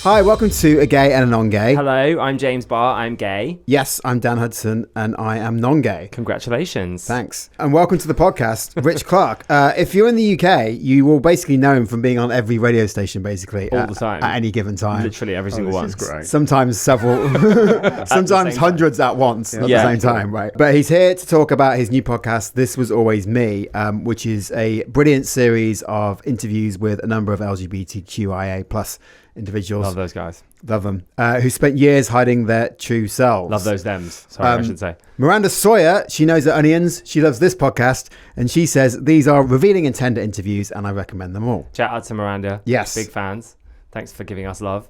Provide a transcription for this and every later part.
Hi, welcome to A Gay A NonGay. Hello, I'm James Barr. I'm gay. Yes, I'm Dan Hudson, and I am non-gay. Congratulations. Thanks. And welcome to the podcast, Rich Clarke. If you're in the UK, you will basically know him from being on every radio station, basically. All the time. At any given time. Literally every single one. This is great. Sometimes several, sometimes hundreds at once at the same time, right? But he's here to talk about his new podcast, This Was Always Me, which is a brilliant series of interviews with a number of LGBTQIA plus individuals. Love those guys. Love them. Who spent years hiding their true selves. Love those thems. Sorry, I should say. Miranda Sawyer, she knows the onions. She loves this podcast. And she says, these are revealing and tender interviews, and I recommend them all. Shout out to Miranda. Yes. Big fans. Thanks for giving us love.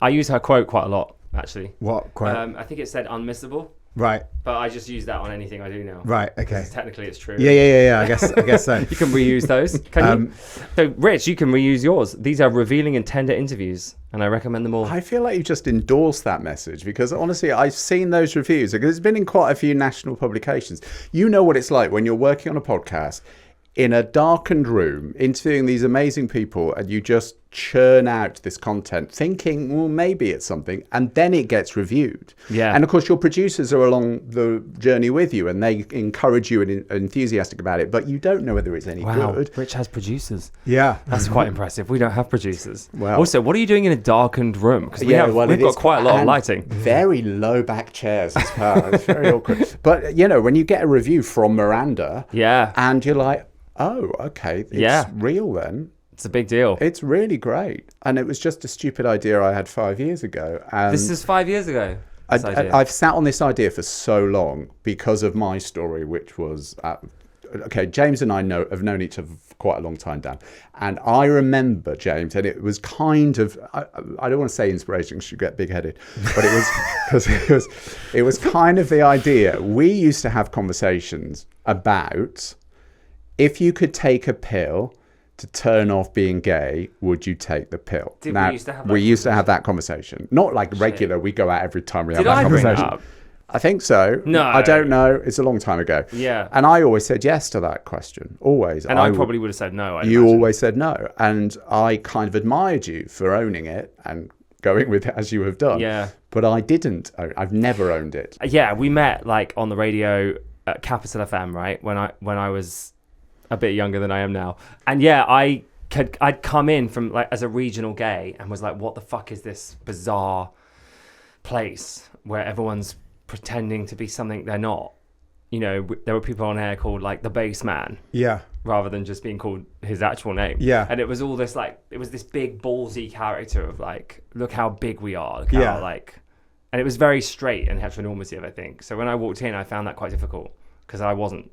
I use her quote quite a lot, actually. What quote? I think it said unmissable. Right. But I just use that on anything I do now. Right. Okay. Technically, it's true. Yeah. I guess so. You can reuse those. Can you? So, Rich, you can reuse yours. These are revealing and tender interviews, and I recommend them all. I feel like you just endorsed that message because honestly, I've seen those reviews because it's been in quite a few national publications. You know what it's like when you're working on a podcast in a darkened room, interviewing these amazing people, and you just churn out this content thinking, well, maybe it's something, and then it gets reviewed. Yeah. And of course, your producers are along the journey with you and they encourage you and are enthusiastic about it, but you don't know whether it's any good. Rich has producers. Yeah. That's quite impressive. We don't have producers. Well, also, what are you doing in a darkened room? Because we've got quite a lot of lighting. Very low back chairs as well. It's very awkward. But, you know, when you get a review from Miranda, and you're like, oh, okay, it's real then. It's a big deal. It's really great. And it was just a stupid idea I had 5 years ago. And this is 5 years ago. I've sat on this idea for so long because of my story, which was, James and I have known each other for quite a long time, Dan. And I remember James, and it was kind of, I don't want to say inspiration because you get big-headed, but it was, because it was kind of the idea. We used to have conversations about, if you could take a pill to turn off being gay, would you take the pill? We used to have that conversation. Not like regular, we go out every time we have that conversation. Bring that up? I think so. No. I don't know. It's a long time ago. Yeah. And I always said yes to that question. Always. And I probably would have said no. You always said no. And I kind of admired you for owning it and going with it as you have done. Yeah. But I didn't. I've never owned it. Yeah, we met like on the radio at Capital FM, right? When I was a bit younger than I am now. And yeah, I'd come in from like as a regional gay and was like, what the fuck is this bizarre place where everyone's pretending to be something they're not? You know, there were people on air called like the bass man. Yeah. Rather than just being called his actual name. Yeah. And it was all this like, it was this big ballsy character of like, look how big we are. Look how and it was very straight and heteronormative, I think. So when I walked in, I found that quite difficult because I wasn't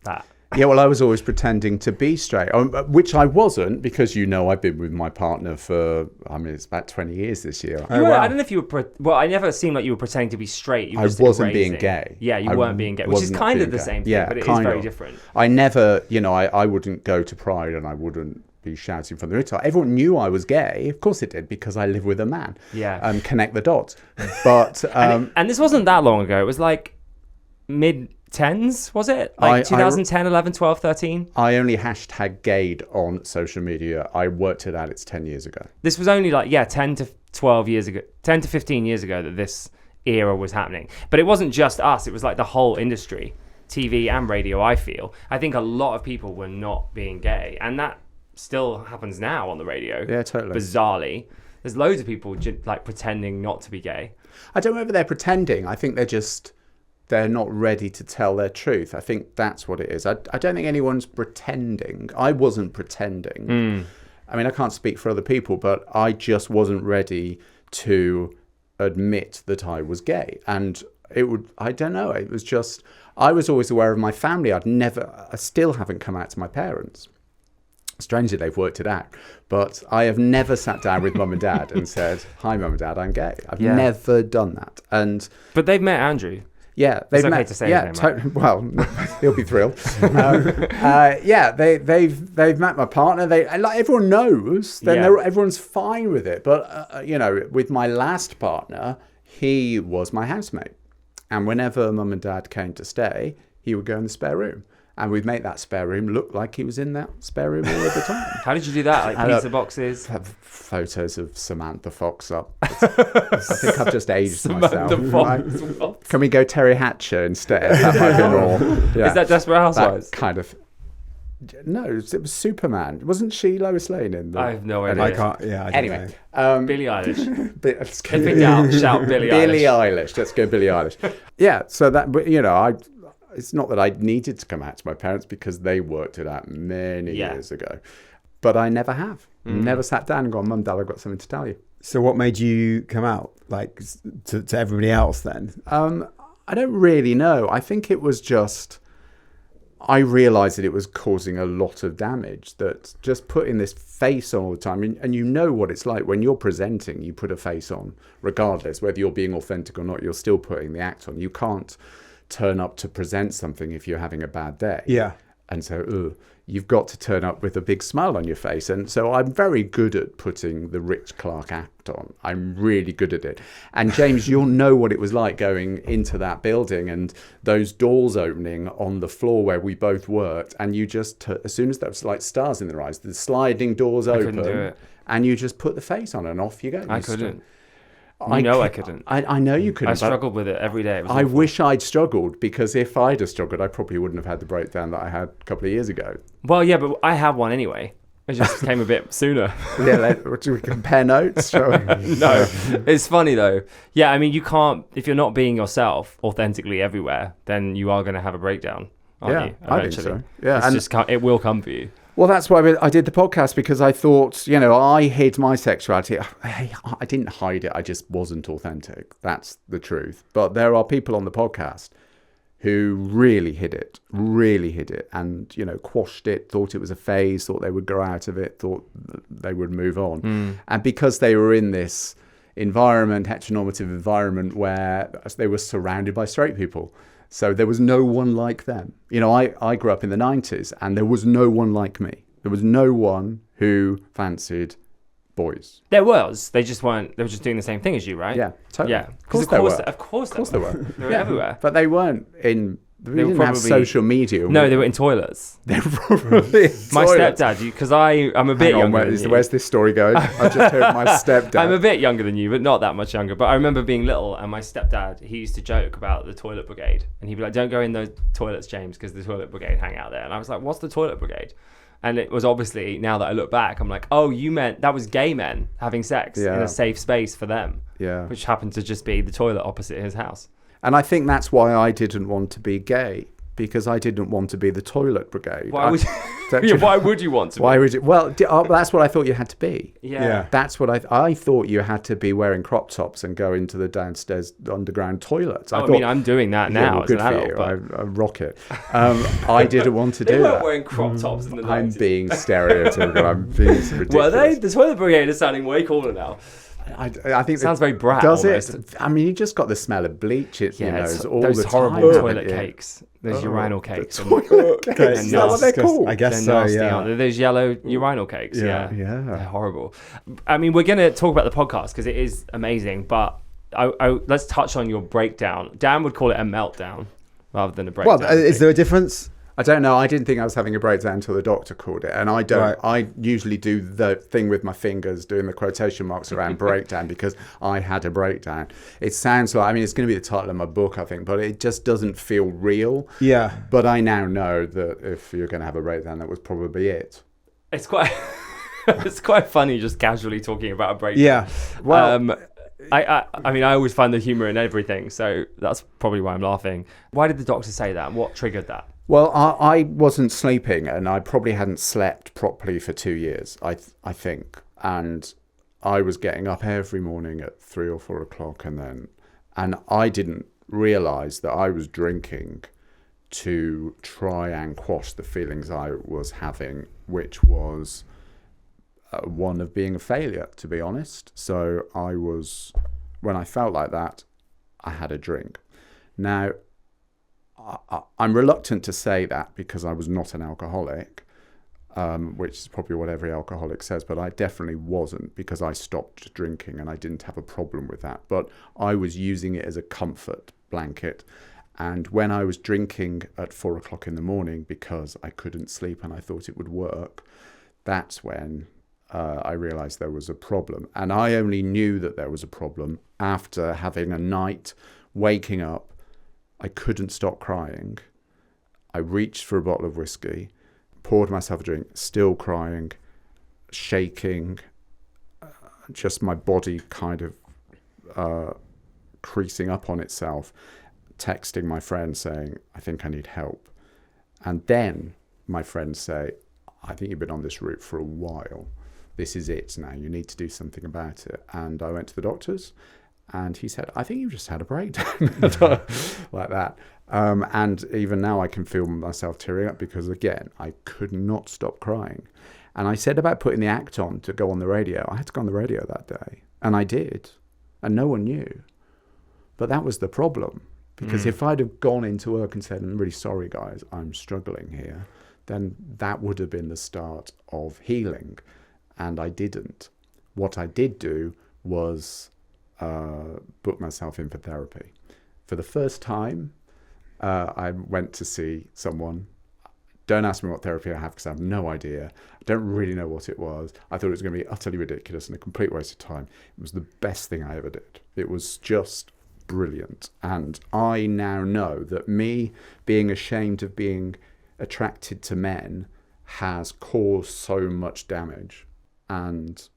that. Yeah, well, I was always pretending to be straight, which I wasn't because, you know, I've been with my partner for, it's about 20 years this year. I don't know if you were, I never seemed like you were pretending to be straight. I wasn't being gay. Yeah, you weren't being gay, which is kind of the same thing, but it is very different. I never, I wouldn't go to Pride and I wouldn't be shouting from the rooftop. Everyone knew I was gay. Of course it did, because I live with a man. Yeah. Connect the dots. But and this wasn't that long ago. It was like mid-10s, was it? Like 2010, 11, 12, 13? I only #gayed on social media. I worked it out. It's 10 years ago. This was only like, 10 to 12 years ago, 10 to 15 years ago that this era was happening. But it wasn't just us. It was like the whole industry, TV and radio, I feel. I think a lot of people were not being gay. And that still happens now on the radio. Yeah, totally. Bizarrely. There's loads of people like pretending not to be gay. I don't know whether they're pretending. I think they're not ready to tell their truth. I think that's what it is. I don't think anyone's pretending. I wasn't pretending. I mean, I can't speak for other people, but I just wasn't ready to admit that I was gay. And I don't know, it was just, I was always aware of my family. I still haven't come out to my parents. Strangely, they've worked it out. But I have never sat down with mum and dad and said, hi, mum and dad, I'm gay. I've never done that. But they've met Andrew. Yeah, they've met. To say his name, well, he'll be thrilled. They've met my partner. Like everyone knows. Then everyone's fine with it. But with my last partner, he was my housemate, and whenever mum and dad came to stay, he would go in the spare room. And we'd make that spare room look like he was in that spare room all of the time. How did you do that? Like pizza boxes? Have photos of Samantha Fox up. I think I've just aged myself. Fox. Can we go Terry Hatcher instead? That might be more. Yeah. Is that Desperate Housewives? That kind of. No, it was Superman. Wasn't she Lois Lane in the... I have no idea. I can't. Yeah. I don't Anyway, know. Billie Eilish. let's go- If in doubt, shout Billie Eilish. Billie Eilish. Let's go Billie Eilish. Yeah. So that, it's not that I needed to come out to my parents because they worked it out many years ago, but I never have. Never sat down and gone, Mum, Dad, I've got something to tell you. So what made you come out like to everybody else then? I don't really know. I think it was just, I realised that it was causing a lot of damage, that just putting this face on all the time, and you know what it's like when you're presenting, you put a face on, regardless, whether you're being authentic or not, you're still putting the act on. You can't turn up to present something if you're having a bad day. Yeah. And so you've got to turn up with a big smile on your face. And so I'm very good at putting the Rich Clarke act on. I'm really good at it. And James, you'll know what it was like going into that building and those doors opening on the floor where we both worked. And you just, as soon as that was like stars in their eyes, the sliding doors open and you just put the face on and off you go. I couldn't. I couldn't. I know you couldn't. I struggled with it every day. I wish I'd struggled, because if I'd have struggled, I probably wouldn't have had the breakdown that I had a couple of years ago. Well, yeah, but I have one anyway. It just came a bit sooner. Yeah, do we compare notes? Shall we? No, it's funny though. Yeah, I mean, you can't, if you're not being yourself authentically everywhere, then you are going to have a breakdown, aren't you? I think so. Yeah, it will come for you. Well, that's why I did the podcast, because I thought, I hid my sexuality. I didn't hide it. I just wasn't authentic. That's the truth. But there are people on the podcast who really hid it, and, quashed it, thought it was a phase, thought they would grow out of it, thought they would move on. And because they were in this environment, heteronormative environment, where they were surrounded by straight people. So there was no one like them. I grew up in the 90s and there was no one like me. There was no one who fancied boys. There was. They just weren't. They were just doing the same thing as you, right? Yeah, totally. Yeah. Of course they were. Of course they were. They were everywhere. But they weren't in... They didn't have social media. No, they were in toilets. They were probably in my toilets. stepdad, because I'm a bit younger than you. Where's this story going? I just heard my stepdad. I'm a bit younger than you, but not that much younger. But I remember being little, and my stepdad, he used to joke about the toilet brigade. And he'd be like, don't go in those toilets, James, because the toilet brigade hang out there. And I was like, what's the toilet brigade? And it was obviously, now that I look back, I'm like, oh, you meant that was gay men having sex in a safe space for them. Yeah. Which happened to just be the toilet opposite his house. And I think that's why I didn't want to be gay, because I didn't want to be the toilet brigade. Why would why would you want to be? Why would you? Well, that's what I thought you had to be. Yeah. That's what I thought you had to be, wearing crop tops and go into the downstairs underground toilets. I mean, I'm doing that now as an adult. But... I rock it. I didn't want to do that. They weren't wearing crop tops in the 90s. I'm being stereotypical. I'm being ridiculous. Were they? The toilet brigade is sounding way cooler now. I think it sounds very brat. Does almost. it? I mean, you just got the smell of bleach. All those the horrible time, toilet cakes, those urinal cakes. Toilet cakes. Is that what they're called? I guess so. Yeah. Those yellow urinal cakes. Yeah, they're horrible. I mean, we're going to talk about the podcast because it is amazing, but let's touch on your breakdown. Dan would call it a meltdown rather than a breakdown. Well, is there a difference? I don't know. I didn't think I was having a breakdown until the doctor called it. And I don't. Right. I usually do the thing with my fingers, doing the quotation marks around breakdown, because I had a breakdown. It sounds like, it's going to be the title of my book, I think, but it just doesn't feel real. Yeah. But I now know that if you're going to have a breakdown, that was probably it. It's quite... it's quite funny just casually talking about a breakdown. Yeah. Well... I mean, I always find the humour in everything, so that's probably why I'm laughing. Why did the doctor say that? What triggered that? Well, I wasn't sleeping, and I probably hadn't slept properly for 2 years, I think. And I was getting up every morning at 3 or 4 o'clock, and I didn't realise that I was drinking to try and quash the feelings I was having, which was... one of being a failure, to be honest. So when I felt like that, I had a drink. Now, I'm reluctant to say that because I was not an alcoholic, which is probably what every alcoholic says, but I definitely wasn't, because I stopped drinking and I didn't have a problem with that. But I was using it as a comfort blanket, And when I was drinking at 4 o'clock in the morning because I couldn't sleep and I thought it would work, that's when I realized there was a problem. And I only knew that there was a problem after having a night, waking up. I couldn't stop crying. I reached for a bottle of whiskey, poured myself a drink, still crying, shaking, just my body kind of creasing up on itself, texting my friend saying, I think I need help. And then my friends say, I think you've been on this route for a while. This is it now. You need to do something about it. And I went to the doctors and he said, I think you've just had a breakdown. Like that. And even now I can feel myself tearing up because, again, I could not stop crying. And I said about putting the act on to go on the radio. I had to go on the radio that day. And I did. And no one knew. But that was the problem. Because if I'd have gone into work and said, I'm really sorry, guys, I'm struggling here, then that would have been the start of healing. And I didn't. What I did do was book myself in for therapy. For the first time, I went to see someone. Don't ask me what therapy I have because I have no idea. I don't really know what it was. I thought it was going to be utterly ridiculous and a complete waste of time. It was the best thing I ever did. It was just brilliant. And I now know that me being ashamed of being attracted to men has caused so much damage. And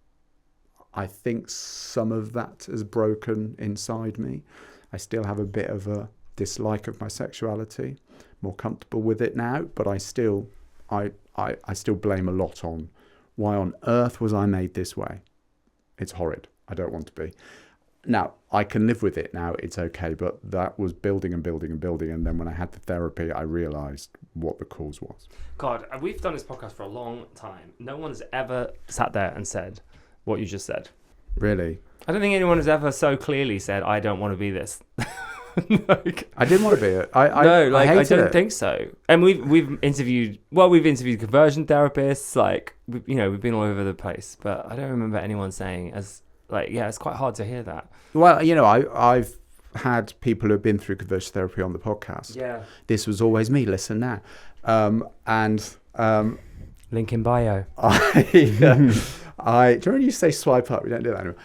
I think some of that has broken inside me. I still have a bit of a dislike of my sexuality, more comfortable with it now, but I still blame a lot on why on earth was I made this way. It's horrid. I don't want to be. Now, I can live with it now. It's okay. But that was building and building and building. And then when I had the therapy, I realised what the cause was. God, we've done this podcast for a long time. No one's ever sat there and said what you just said. Really? I don't think anyone has ever so clearly said, I don't want to be this. Like, I didn't want to be it. I don't think so. And we've interviewed conversion therapists. Like, we've been all over the place. But I don't remember anyone saying it's quite hard to hear that. Well, I've had people who have been through conversion therapy on the podcast. Yeah. This was always me. Listen now. Link in bio. Do you remember when you say swipe up? We don't do that anymore.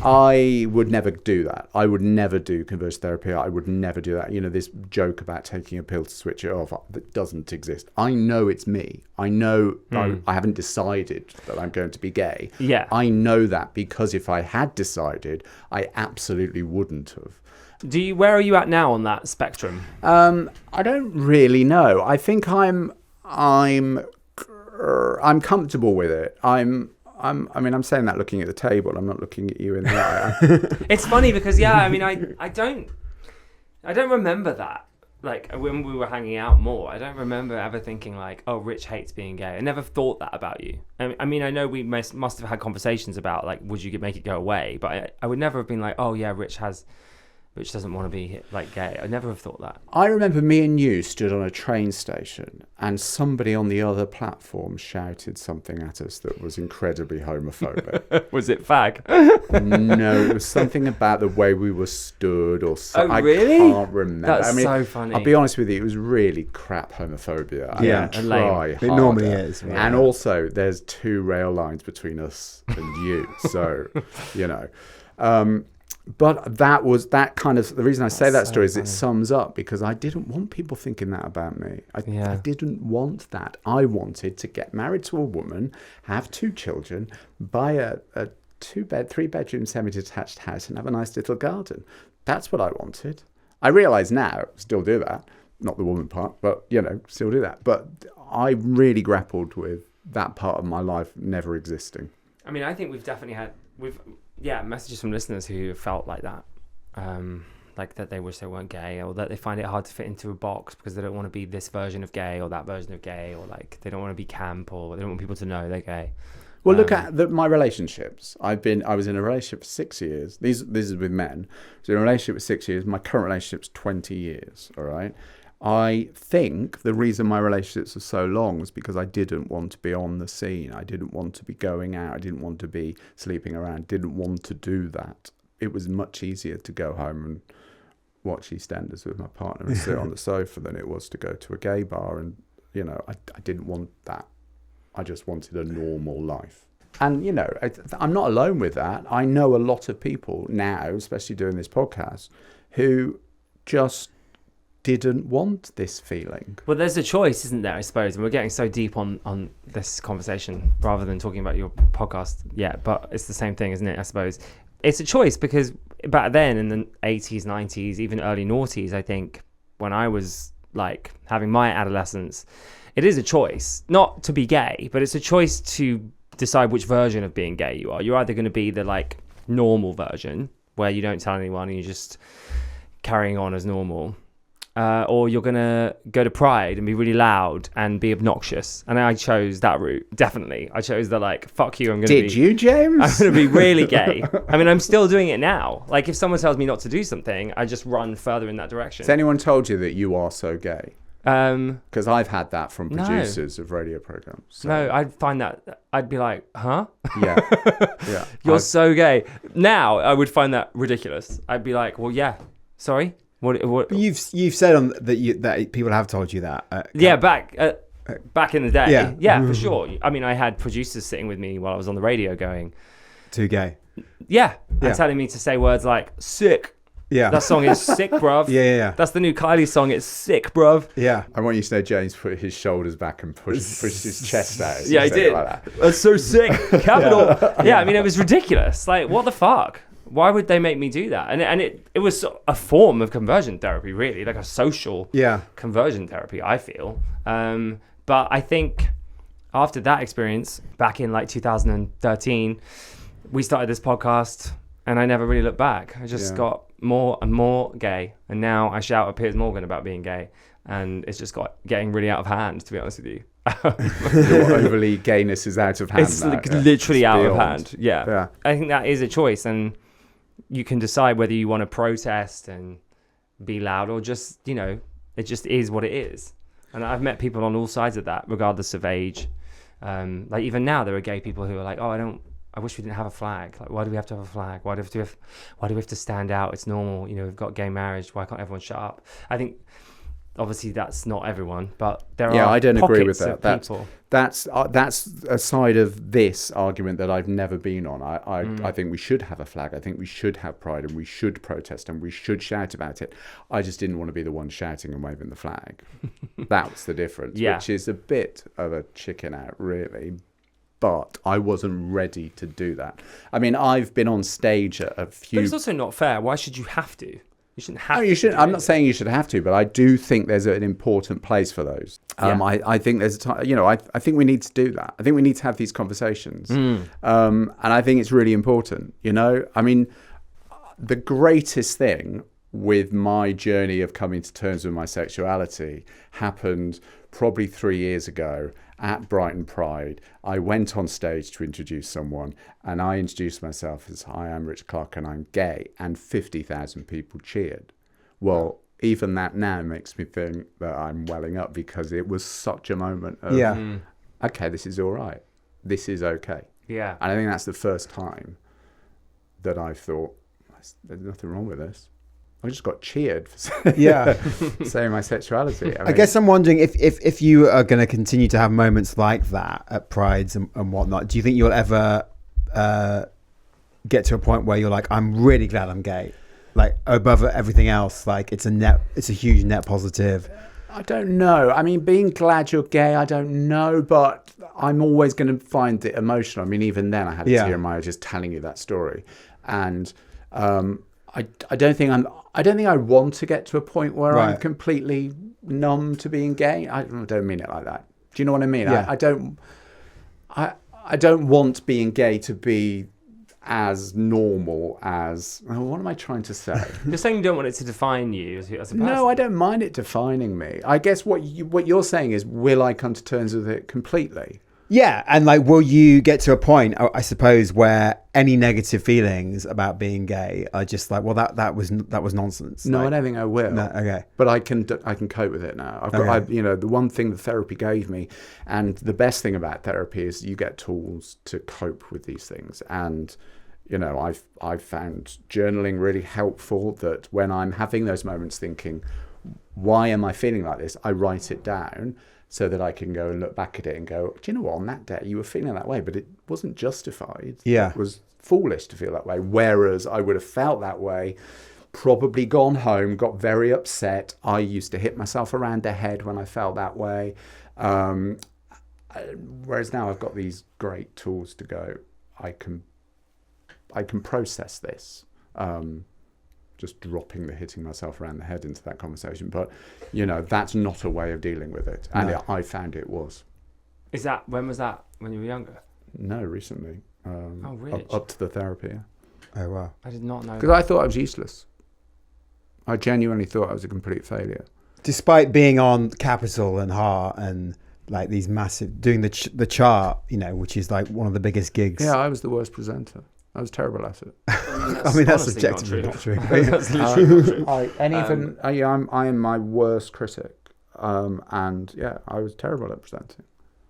I would never do that. I would never do conversion therapy. I would never do that. This joke about taking a pill to switch it off, that doesn't exist. I know it's me. I know I haven't decided that I'm going to be gay. Yeah. I know that because if I had decided, I absolutely wouldn't have. Where are you at now on that spectrum? I don't really know. I think I'm comfortable with it. I'm saying that looking at the table. I'm not looking at you in the eye. It's funny because I don't remember that. Like when we were hanging out more, I don't remember ever thinking like, "Oh, Rich hates being gay." I never thought that about you. I know we must have had conversations about like, would you make it go away? But I would never have been like, "Oh yeah, Rich doesn't want to be like gay." I never have thought that. I remember me and you stood on a train station and somebody on the other platform shouted something at us that was incredibly homophobic. Was it fag? No, it was something about the way we were stood or something. Oh, really? I can't remember. That's so funny. I'll be honest with you, it was really crap homophobia. It normally is. Yeah. And also, there's 2 rail lines between us and you. So, but that kind of, the reason I say that story is it sums up because I didn't want people thinking that about me. I didn't want that. I wanted to get married to a woman, have 2 children, buy a 3-bedroom semi-detached house and have a nice little garden. That's what I wanted. I realise now, still do that. Not the woman part, but, still do that. But I really grappled with that part of my life never existing. I think we've definitely had... messages from listeners who felt like that, like that they wish they weren't gay, or that they find it hard to fit into a box because they don't want to be this version of gay or that version of gay, or like they don't want to be camp, or they don't want people to know they're gay. Well, look at my relationships. I was in a relationship for 6 years. This is with men. I was in a relationship for 6 years. My current relationship's 20 years. All right. I think the reason my relationships were so long was because I didn't want to be on the scene. I didn't want to be going out. I didn't want to be sleeping around. Didn't want to do that. It was much easier to go home and watch EastEnders with my partner and sit on the sofa than it was to go to a gay bar. And, you know, I didn't want that. I just wanted a normal life. And, you know, I'm not alone with that. I know a lot of people now, especially doing this podcast, who just didn't want this feeling. Well, there's a choice, isn't there, I suppose? And we're getting so deep on this conversation rather than talking about your podcast yet, but it's the same thing, isn't it, I suppose? It's a choice because back then in the 80s, 90s, even early noughties, I think, when I was like having my adolescence, it is a choice not to be gay, but it's a choice to decide which version of being gay you are. You're either going to be the like normal version where you don't tell anyone and you're just carrying on as normal, or you're going to go to Pride and be really loud and be obnoxious. And I chose that route, definitely. I chose the like, fuck you, I'm going to be... Did you, James? I'm going to be really gay. I mean, I'm still doing it now. Like, if someone tells me not to do something, I just run further in that direction. Has anyone told you that you are so gay? Because I've had that from producers of radio programs. So. No, I'd find that, I'd be like, huh? Yeah. You're so gay. Now, I would find that ridiculous. I'd be like, well, yeah, sorry. What? But you've said on that people have told you that. Yeah, back in the day. Yeah, for sure. I mean, I had producers sitting with me while I was on the radio going, too gay. Yeah, and telling me to say words like sick. Yeah, that song is sick, bruv. Yeah. That's the new Kylie song. It's sick, bruv. Yeah. I want you to know James put his shoulders back and pushed his chest out. Yeah, he did. Like that's so sick. Capital. Yeah, I mean, it was ridiculous. Like, what the fuck? Why would they make me do that? And it was a form of conversion therapy, really, like a social conversion therapy, I feel. But I think after that experience, back in like 2013, we started this podcast and I never really looked back. I just got more and more gay. And now I shout at Piers Morgan about being gay. And it's just getting really out of hand, to be honest with you. Your overly gayness is out of hand. It's literally out of hand. Yeah. I think that is a choice. And you can decide whether you want to protest and be loud or just, you know, it just is what it is. And I've met people on all sides of that, regardless of age. Like even now, there are gay people who are like, oh, I wish we didn't have a flag. Like, why do we have to have a flag? Why do we have to stand out? It's normal. You know, we've got gay marriage. Why can't everyone shut up? I think obviously that's not everyone, but there are I don't agree with that. That's That's a side of this argument that I've never been on. I think we should have a flag. I think we should have pride and we should protest and we should shout about it. I just didn't want to be the one shouting and waving the flag. That was the difference, which is a bit of a chicken out, really. But I wasn't ready to do that. I mean, I've been on stage at a few... But it's also not fair. Why should you have to? You shouldn't have to. You shouldn't. I'm not saying you should have to, but I do think there's an important place for those. I think there's a time, you know, I think we need to do that. I think we need to have these conversations. And I think it's really important, you know? I mean, the greatest thing with my journey of coming to terms with my sexuality happened probably 3 years ago at Brighton Pride. I went on stage to introduce someone and I introduced myself as, hi, I'm Rich Clarke and I'm gay, and 50,000 people cheered. Well, even that now makes me think that I'm welling up because it was such a moment of, okay, this is all right. This is okay. Yeah. And I think that's the first time that I thought, there's nothing wrong with this. I just got cheered for saying my sexuality. I guess I'm wondering if you are going to continue to have moments like that at prides and whatnot, do you think you'll ever get to a point where you're like, I'm really glad I'm gay, like above everything else, like it's a huge net positive? I don't know. I mean, being glad you're gay, I don't know, but I'm always going to find it emotional. I mean, even then I had a tear in my eye just telling you that story. And I don't think I want to get to a point where I'm completely numb to being gay. I don't mean it like that. Do you know what I mean? Yeah. I don't want being gay to be as normal as... what am I trying to say? You're saying you don't want it to define you as a person? No, I don't mind it defining me. I guess what you're saying is, will I come to terms with it completely? Yeah, and like, will you get to a point, I suppose, where any negative feelings about being gay are just like, well, that was nonsense. No, like, I don't think I will. No, okay, but I can cope with it now. I've got, the one thing that therapy gave me, and the best thing about therapy is you get tools to cope with these things, and I've found journaling really helpful, that when I'm having those moments thinking, why am I feeling like this? I write it down so that I can go and look back at it and go, do you know what? On that day, you were feeling that way, but it wasn't justified. Yeah. It was foolish to feel that way. Whereas I would have felt that way, probably gone home, got very upset. I used to hit myself around the head when I felt that way. Whereas now I've got these great tools to go, I can process this. Just dropping the hitting myself around the head into that conversation. But, that's not a way of dealing with it. And I found it was. When was that? When you were younger? No, recently. Really? Up to the therapy, yeah. Oh, wow. I did not know. Because I thought I was useless. I genuinely thought I was a complete failure. Despite being on Capital and Heart and like these massive, doing the chart, which is like one of the biggest gigs. Yeah, I was the worst presenter. I was terrible at it. I mean, that's subjectively not true. That's literally not true. I am my worst critic. And yeah, I was terrible at presenting.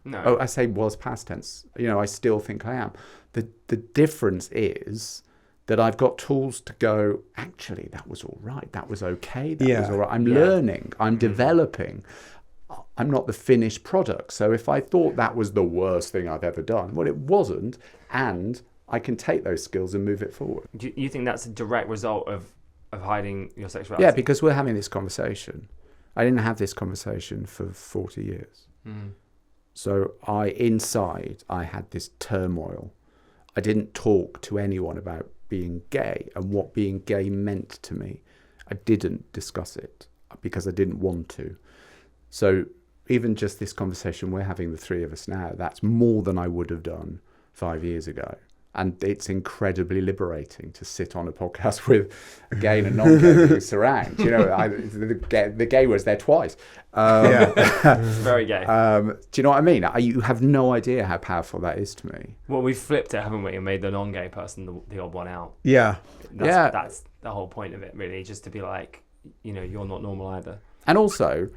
No. Oh, I say was past tense. I still think I am. The difference is that I've got tools to go, actually, that was all right. That was okay. That was all right. I'm learning. I'm developing. I'm not the finished product. So if I thought that was the worst thing I've ever done, well, it wasn't. And I can take those skills and move it forward. Do you think that's a direct result of hiding your sexuality? Yeah, because we're having this conversation. I didn't have this conversation for 40 years. Mm. So inside, I had this turmoil. I didn't talk to anyone about being gay and what being gay meant to me. I didn't discuss it because I didn't want to. So even just this conversation we're having, the three of us now, that's more than I would have done 5 years ago. And it's incredibly liberating to sit on a podcast with a gay and a non-gay who surround. The gay was there twice. Very gay. Do you know what I mean? You have no idea how powerful that is to me. Well, we've flipped it, haven't we, and made the non-gay person the odd one out. Yeah. That's the whole point of it, really, just to be like, you're not normal either. And also,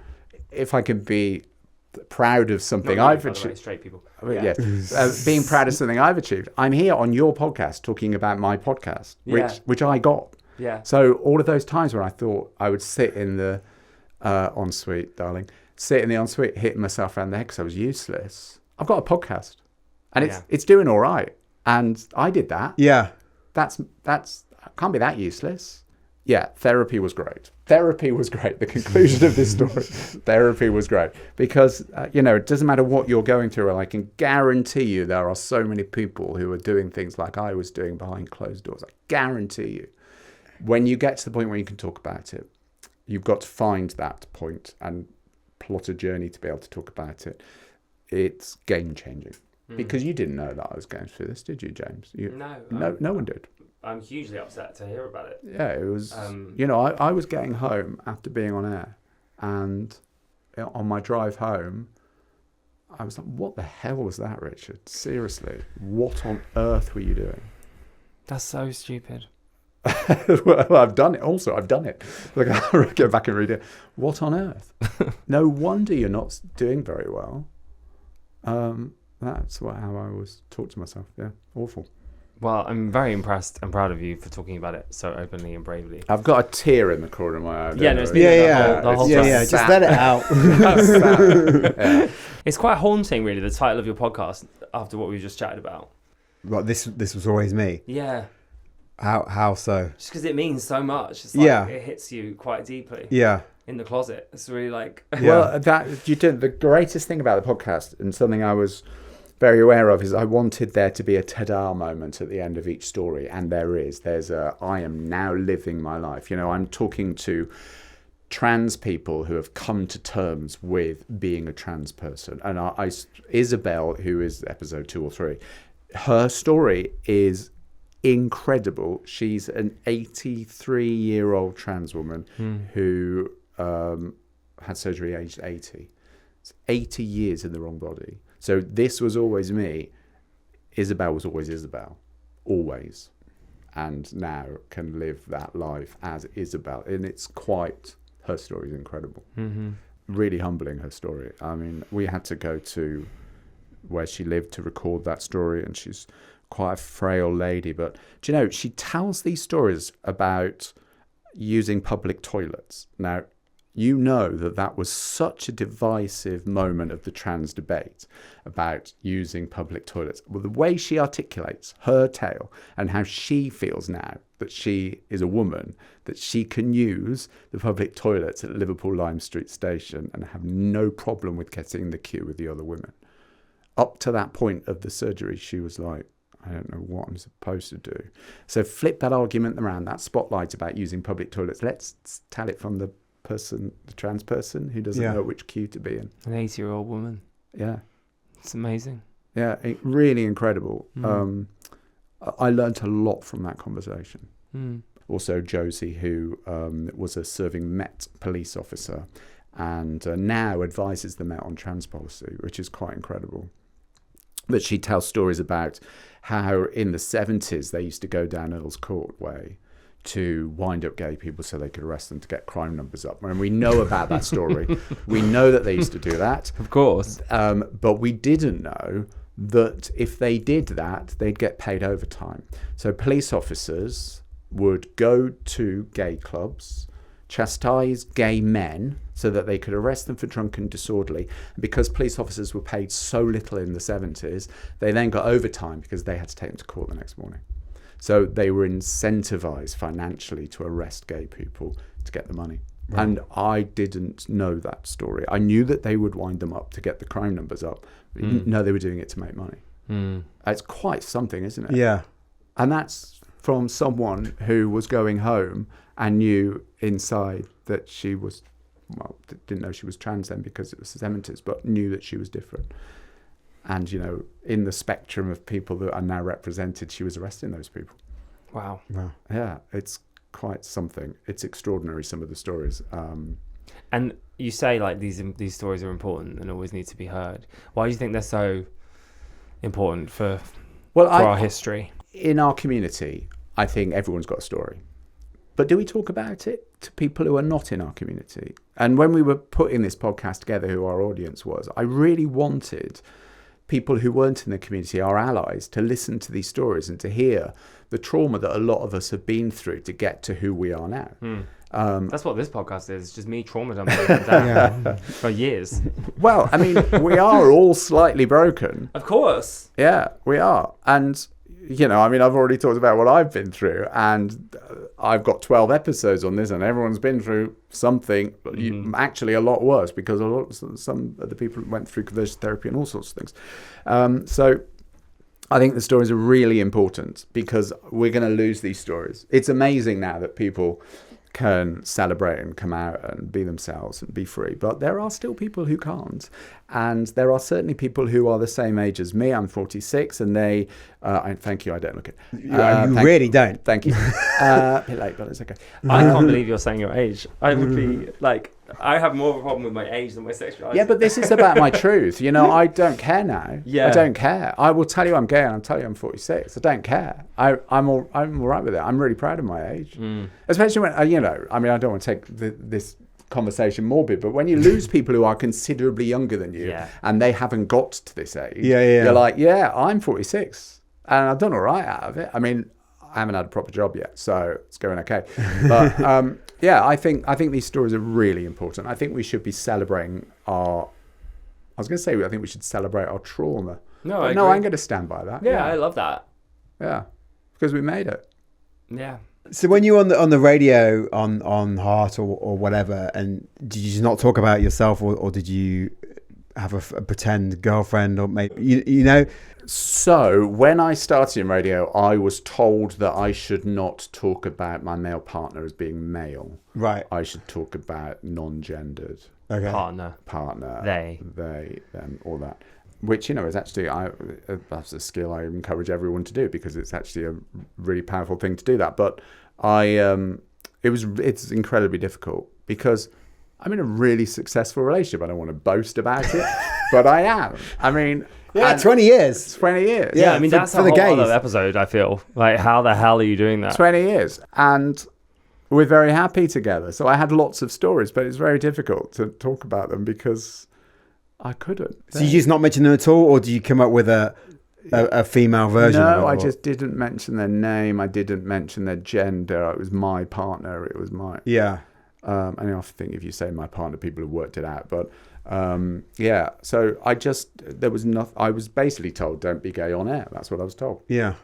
if I could be proud of something I've achieved. Straight people. Being proud of something I've achieved. I'm here on your podcast talking about my podcast, which I got. Yeah. So all of those times when I thought I would sit in the ensuite, darling, hitting myself around the head because I was useless. I've got a podcast, and it's doing all right, and I did that. Yeah. That's can't be that useless. Yeah, therapy was great. The conclusion of this story, therapy was great. Because, it doesn't matter what you're going through. I can guarantee you there are so many people who are doing things like I was doing behind closed doors. I guarantee you. When you get to the point where you can talk about it, you've got to find that point and plot a journey to be able to talk about it. It's game-changing. Because you didn't know that I was going through this, did you, James? No one did. I'm hugely upset to hear about it. Yeah, it was, I was getting home after being on air, and on my drive home, I was like, what the hell was that, Richard? Seriously, what on earth were you doing? That's so stupid. Well, I've done it. Also, I've done it. Like, I'll go back and read it. What on earth? No wonder you're not doing very well. That's how I always talk to myself. Yeah, awful. Well, I'm very impressed and proud of you for talking about it so openly and bravely. I've got a tear in the corner of my eye. Yeah, no, it's the whole time. Just let it out. Yeah. It's quite haunting, really, the title of your podcast after what we just chatted about. Well, this was always me. Yeah. How so? Just because it means so much. It's like it hits you quite deeply. Yeah. In the closet. It's really like... Well, the greatest thing about the podcast, and something I was very aware of, is I wanted there to be a ta-da moment at the end of each story, and there is. There's I am now living my life. I'm talking to trans people who have come to terms with being a trans person. And Isabel, who is episode 2 or 3, her story is incredible. She's an 83-year-old trans woman who had surgery aged 80. It's 80 years in the wrong body. So this was always me. Isabel was always Isabel. Always. And now can live that life as Isabel. And it's quite... Her story is incredible. Mm-hmm. Really humbling, her story. I mean, we had to go to where she lived to record that story, and she's quite a frail lady, but do you know, she tells these stories about using public toilets. Now, you know that was such a divisive moment of the trans debate about using public toilets. Well, the way she articulates her tale and how she feels now that she is a woman, that she can use the public toilets at Liverpool Lime Street Station and have no problem with getting in the queue with the other women. Up to that point of the surgery, she was like, I don't know what I'm supposed to do. So flip that argument around, that spotlight about using public toilets. Let's tell it from the trans person who doesn't know which queue to be in. An 80-year-old woman. Yeah. It's amazing. Yeah, really incredible. I learned a lot from that conversation. Also, Josie, who was a serving Met police officer and now advises the Met on trans policy, which is quite incredible. But she tells stories about how in the 70s they used to go down Earl's Court Way to wind up gay people so they could arrest them to get crime numbers up. And we know about that story. We know that they used to do that. Of course. But we didn't know that if they did that, they'd get paid overtime. So police officers would go to gay clubs, chastise gay men so that they could arrest them for drunken disorderly. And because police officers were paid so little in the 70s, they then got overtime because they had to take them to court the next morning. So they were incentivized financially to arrest gay people to get the money. Right. And I didn't know that story. I knew that they would wind them up to get the crime numbers up, but I didn't know they were doing it to make money. It's quite something, isn't it? Yeah. And that's from someone who was going home and knew inside that she was, well, didn't know she was trans then because it was the 70s, but knew that she was different. And, you know, in the spectrum of people that are now represented, she was arresting those people. Wow. Yeah, it's quite something. It's extraordinary, some of the stories. And you say, like, these stories are important and always need to be heard. Why do you think they're so important for our history? In our community, I think everyone's got a story. But do we talk about it to people who are not in our community? And when we were putting this podcast together, who our audience was, I really wanted people who weren't in the community, our allies, to listen to these stories and to hear the trauma that a lot of us have been through to get to who we are now. That's what this podcast is, just me trauma dumping for years. Well, I mean, we are all slightly broken. Of course. Yeah, we are. And, you know, I mean, I've already talked about what I've been through, and I've got 12 episodes on this, and everyone's been through something actually a lot worse, because some of the people went through conversion therapy and all sorts of things. So I think the stories are really important because we're going to lose these stories. It's amazing now that people can celebrate and come out and be themselves and be free, but there are still people who can't, and there are certainly people who are the same age as me. I'm 46, and they thank you, I don't look it. You really don't. Thank you. A bit late, but it's okay. I can't believe you're saying your age. I would be like, I have more of a problem with my age than my sexuality. Yeah, but this is about my truth. You know, I don't care now. Yeah. I don't care. I will tell you I'm gay, and I'll tell you I'm 46. I don't care. I'm all right with it. I'm really proud of my age. Especially when, you know, I mean, I don't want to take this conversation morbid, but when you lose people who are considerably younger than you and they haven't got to this age, you're like, yeah, I'm 46 and I've done all right out of it. I mean, I haven't had a proper job yet, so it's going okay. But I think these stories are really important. I think we should be celebrating I think we should celebrate our trauma. No, I'm going to stand by that. Yeah, I love that. Yeah, because we made it. Yeah. So when you were on the radio on Heart or whatever, and did you just not talk about yourself, or did you have a pretend girlfriend, or maybe you know? So when I started in radio, I was told that I should not talk about my male partner as being male. Right. I should talk about non-gendered. Okay. Partner. They, them, all that. Which, you know, is actually, that's a skill I encourage everyone to do, because it's actually a really powerful thing to do that. But it's incredibly difficult because I'm in a really successful relationship. I don't want to boast about it, but I am. I mean, 20 years. 20 years. Yeah, I mean, that's a whole other episode, I feel. Like, how the hell are you doing that? 20 years. And we're very happy together. So I had lots of stories, but it's very difficult to talk about them because I couldn't. So you just not mention them at all, or do you come up with a female version of it? No, I just didn't mention their name. I didn't mention their gender. It was my partner. It was my... Yeah. And I think if you say my partner, people have worked it out. But yeah, so there was nothing. I was basically told, don't be gay on air. That's what I was told. Yeah.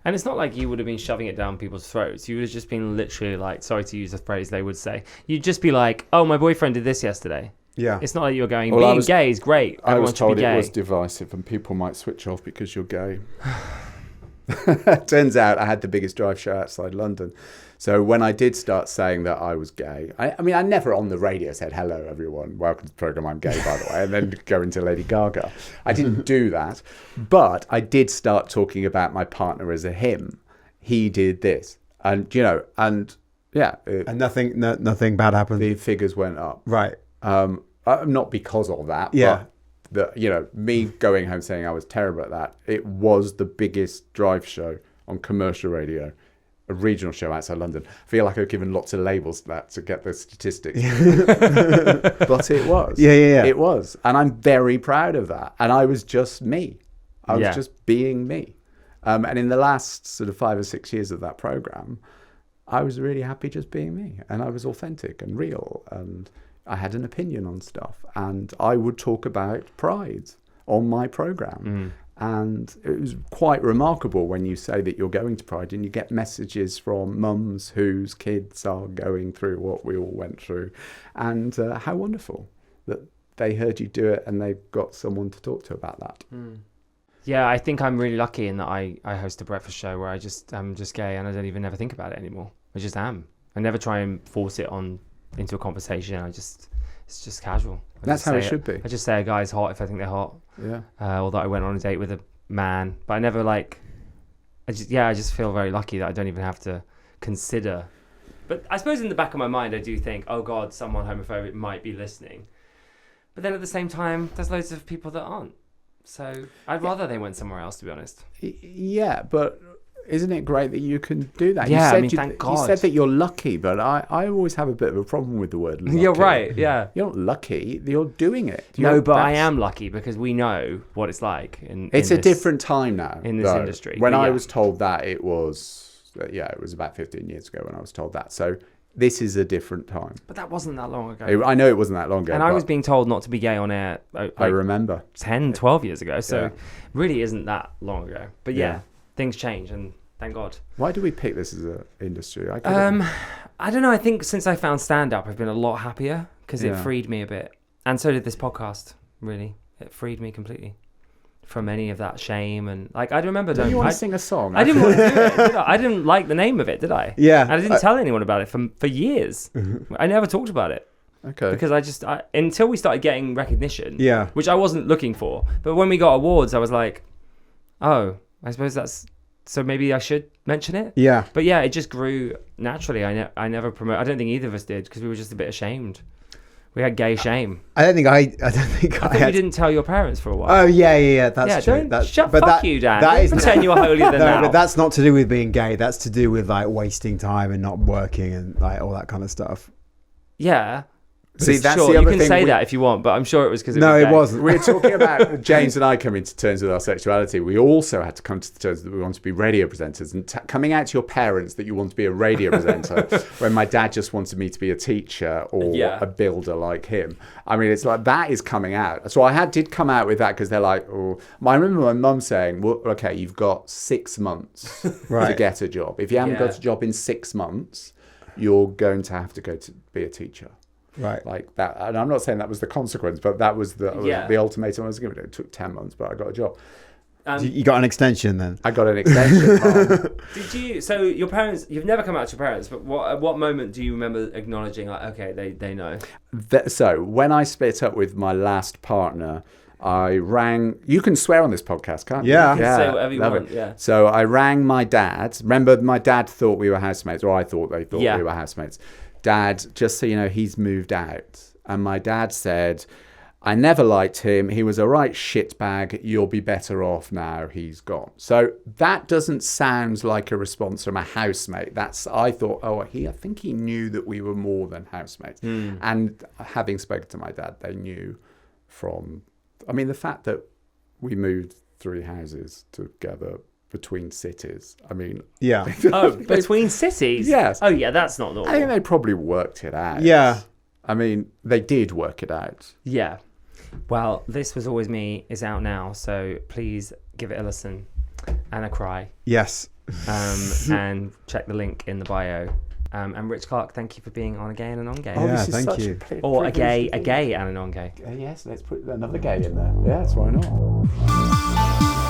And it's not like you would have been shoving it down people's throats. You would have just been literally like, sorry to use a phrase they would say. You'd just be like, oh, my boyfriend did this yesterday. Yeah. It's not like you're going, being gay is great. I was told it was divisive and people might switch off because you're gay. Turns out I had the biggest drive show outside London. So when I did start saying that I was gay, I mean, I never on the radio said, hello, everyone, welcome to the programme, I'm gay, by the way, and then go into Lady Gaga. I didn't do that. But I did start talking about my partner as a him. He did this. And, and yeah. And nothing bad happened? The figures went up. Right. Not because of that. Yeah. But me going home saying I was terrible at that, it was the biggest drive show on commercial radio. A regional show outside London. I feel like I've given lots of labels to that to get the statistics. But it was. Yeah. It was. And I'm very proud of that. And I was just me. I was just being me. And in the last sort of 5 or 6 years of that programme, I was really happy just being me. And I was authentic and real. And I had an opinion on stuff. And I would talk about pride on my programme. And it was quite remarkable when you say that you're going to Pride and you get messages from mums whose kids are going through what we all went through. And how wonderful that they heard you do it and they've got someone to talk to about that. Yeah, I think I'm really lucky in that I host a breakfast show where I'm just gay and I don't even ever think about it anymore. I just am. I never try and force it into a conversation. It's just casual. That's how it should be. I just say a guy's hot if I think they're hot. Yeah. Or that I went on a date with a man, but I never I just feel very lucky that I don't even have to consider. But I suppose in the back of my mind, I do think, oh God, someone homophobic might be listening. But then at the same time, there's loads of people that aren't. So I'd rather they went somewhere else, to be honest. Yeah, but isn't it great that you can do that? Yeah, thank God. You said that you're lucky, but I always have a bit of a problem with the word lucky. You're right, yeah. You're not lucky, you're doing it. I am lucky because we know what it's like. It's a different time now. In this industry. When I was told that, it was about 15 years ago when I was told that. So this is a different time. But that wasn't that long ago. I know it wasn't that long ago. And I was being told not to be gay on air. I remember. 10, 12 years ago. So really isn't that long ago. But things change and thank God. Why do we pick this as an industry? I don't know. I think since I found stand-up, I've been a lot happier because it freed me a bit. And so did this podcast, really. It freed me completely from any of that shame. And I remember... Don't you want to sing a song? I didn't want to do it, did I? I didn't like the name of it, did I? Yeah. And I didn't tell anyone about it for years. I never talked about it. Okay. Because until we started getting recognition, yeah, which I wasn't looking for. But when we got awards, I was like, oh, I suppose that's... So maybe I should mention it. Yeah. But yeah, it just grew naturally. I never promote. I don't think either of us did because we were just a bit ashamed. We had gay shame. I think you didn't tell your parents for a while. Oh yeah. That's true. Fuck you, Dan. Don't pretend you're holier than thou. But that's not to do with being gay. That's to do with wasting time and not working and all that kind of stuff. Yeah. See, that's sure, the other you can thing say that if you want, but I'm sure it was because it wasn't. We're talking about James and I coming to terms with our sexuality. We also had to come to terms that we want to be radio presenters and coming out to your parents that you want to be a radio presenter when my dad just wanted me to be a teacher or a builder like him. I mean, it's like that is coming out. So I did come out with that because they're like, oh, I remember my mum saying, well, okay, you've got 6 months to get a job. If you haven't got a job in 6 months, you're going to have to go to be a teacher. Right. Like that. And I'm not saying that was the consequence, but that was the ultimatum I was given. It took 10 months, but I got a job. You got an extension then? I got an extension. Did you? So your parents, you've never come out to your parents, but at what moment do you remember acknowledging, okay, they know? So when I split up with my last partner, I rang... You can swear on this podcast, can't you? You can say whatever you want, yeah. So I rang my dad. Remember, my dad thought we were housemates, or I thought they thought we were housemates. Dad, just so you know, he's moved out. And my dad said, I never liked him. He was a right shitbag. You'll be better off now. He's gone. So that doesn't sound like a response from a housemate. I thought, I think he knew that we were more than housemates. And having spoken to my dad, they knew from... I mean, the fact that we moved 3 houses together between cities. I mean, Yeah. Oh, between cities? Yes. Oh, yeah, that's not normal. I think they probably worked it out. Yeah. I mean, they did work it out. Yeah. Well, This Was Always Me is out now, so please give it a listen and a cry. Yes. And check the link in the bio. And Rich Clarke, thank you for being on A Gay and a NonGay. Yeah, thank you. Or A Gay and a NonGay. Yes, let's put another gay in there. Yes, why not?